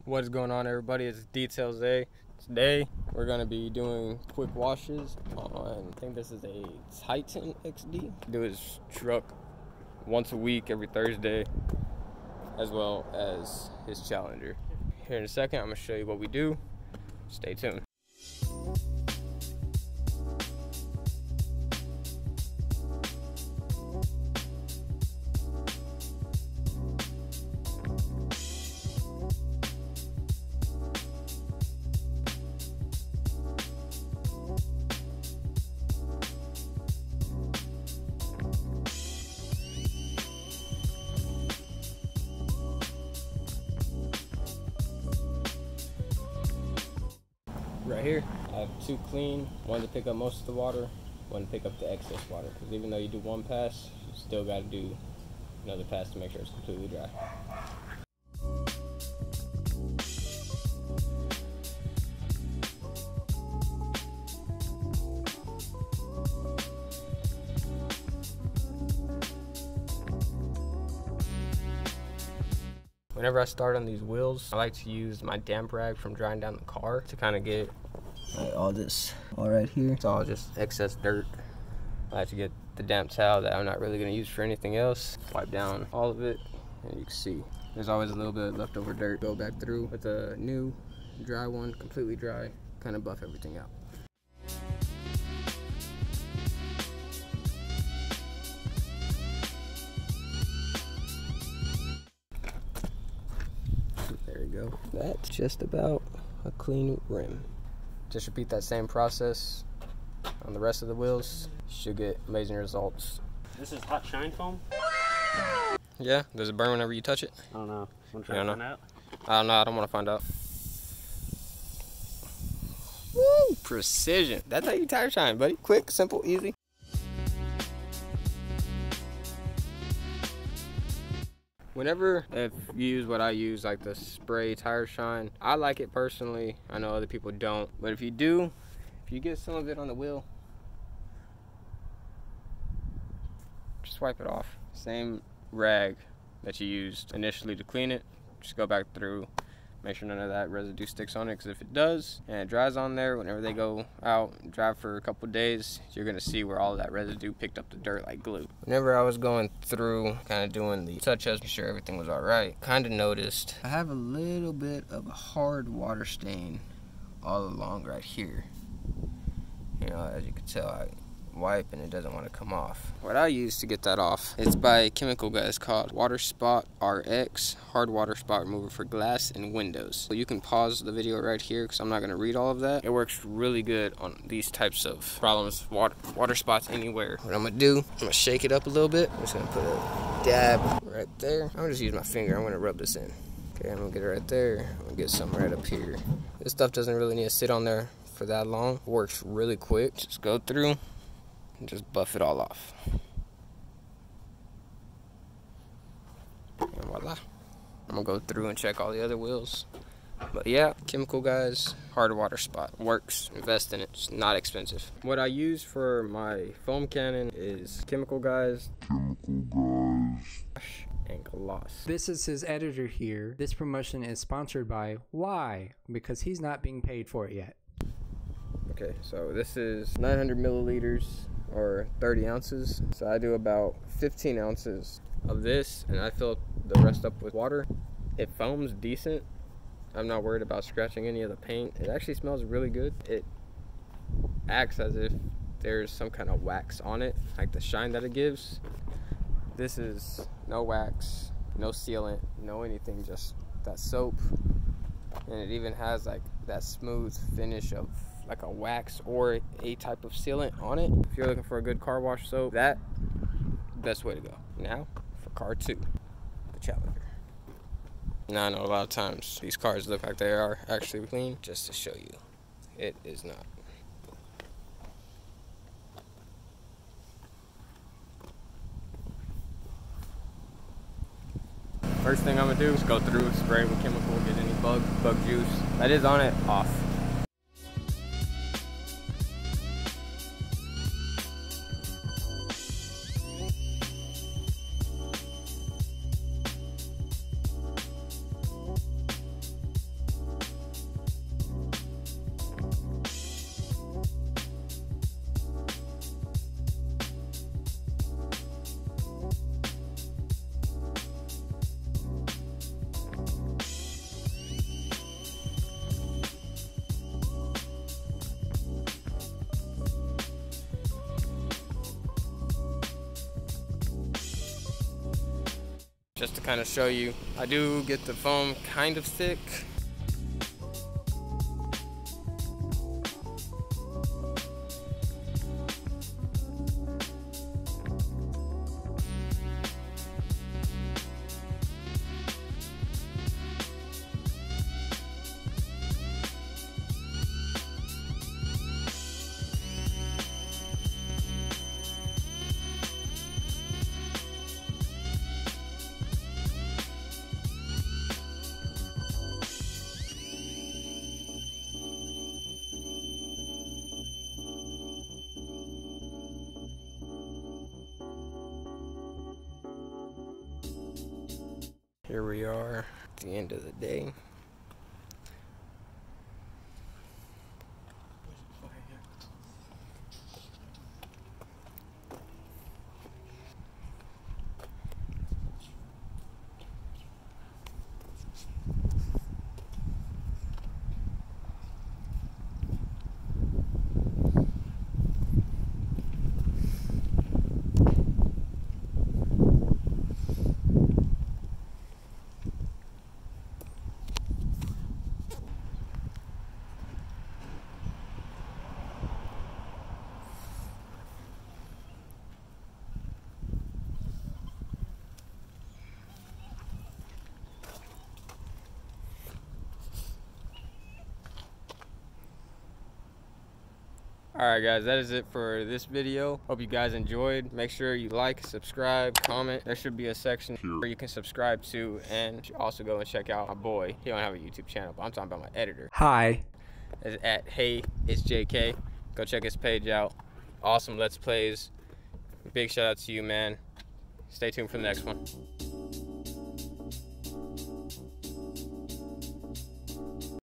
What is going on, everybody? It's Details A. Today we're going to be doing quick washes on, I think this is a Titan XD. Do his truck once a week, every Thursday, as well as his Challenger. Here in a second, I'm going to show you what we do. Stay tuned. Right here, I have two clean, one to pick up most of the water, one to pick up the excess water. Because even though you do one pass, you still got to do another pass to make sure it's completely dry. Whenever I start on these wheels, I like to use my damp rag from drying down the car to kind of get all this all right here. It's all just excess dirt. I like to get the damp towel that I'm not really going to use for anything else, wipe down all of it, and you can see there's always a little bit of leftover dirt. Go back through with a new dry one, completely dry, kind of buff everything out. There you go. That's just about a clean rim. Just repeat that same process on the rest of the wheels. You should get amazing results. This is hot shine foam? Yeah, does it burn whenever you touch it? I don't know. Want to try to find out? I don't know, I don't want to find out. Woo! Precision. That's how you tire shine, buddy. Quick, simple, easy. Whenever, if you use what I use, like the spray tire shine, I like it personally. I know other people don't, but if you do, if you get some of it on the wheel, just wipe it off. Same rag that you used initially to clean it, just go back through, make sure none of that residue sticks on it, because if it does and it dries on there, whenever they go out and drive for a couple days, you're gonna see where all of that residue picked up the dirt like glue. Whenever I was going through, kind of doing the touch-ups, make sure everything was all right, kind of noticed I have a little bit of a hard water stain all along right here. You know, as you can tell, I wipe and it doesn't want to come off. What I use to get that off, it's by Chemical Guys, called Water Spot RX Hard Water Spot Remover for glass and windows. So you can pause the video right here because I'm not going to read all of that. It works really good on these types of problems, water spots anywhere. What I'm going to do, I'm going to shake it up a little bit. I'm just going to put a dab right there. I'm going to just use my finger. I'm going to rub this in. Okay, I'm going to get it right there. I'm going to get some right up here. This stuff doesn't really need to sit on there for that long. It works really quick. Just go through and just buff it all off. And voila. I'm gonna go through and check all the other wheels. But yeah, Chemical Guys Hard Water Spot works. Invest in it. It's not expensive. What I use for my foam cannon is Chemical Guys and Gloss. This is his editor here. This promotion is sponsored by why? Because he's not being paid for it yet. Okay, so this is 900 milliliters or 30 ounces. So I do about 15 ounces of this and I fill the rest up with water. It foams decent. I'm not worried about scratching any of the paint. It actually smells really good. It acts as if there's some kind of wax on it, like the shine that it gives. This is no wax, no sealant, no anything, just that soap. And it even has like that smooth finish of like a wax or a type of sealant on it. If you're looking for a good car wash soap, that best way to go. Now for car 2, the Challenger. Now I know a lot of times these cars look like they are actually clean. Just to show you, it is not. First thing I'm gonna do is go through, spray with chemical, get any bug juice that is on it off. Just to kind of show you, I do get the foam kind of thick. Here we are at the end of the day. Alright guys, that is it for this video. Hope you guys enjoyed. Make sure you like, subscribe, comment. There should be a section where you can subscribe to, and also go and check out my boy. He don't have a YouTube channel, but I'm talking about my editor. Hi. It's at Hey It's JK. Go check his page out. Awesome Let's Plays. Big shout out to you, man. Stay tuned for the next one.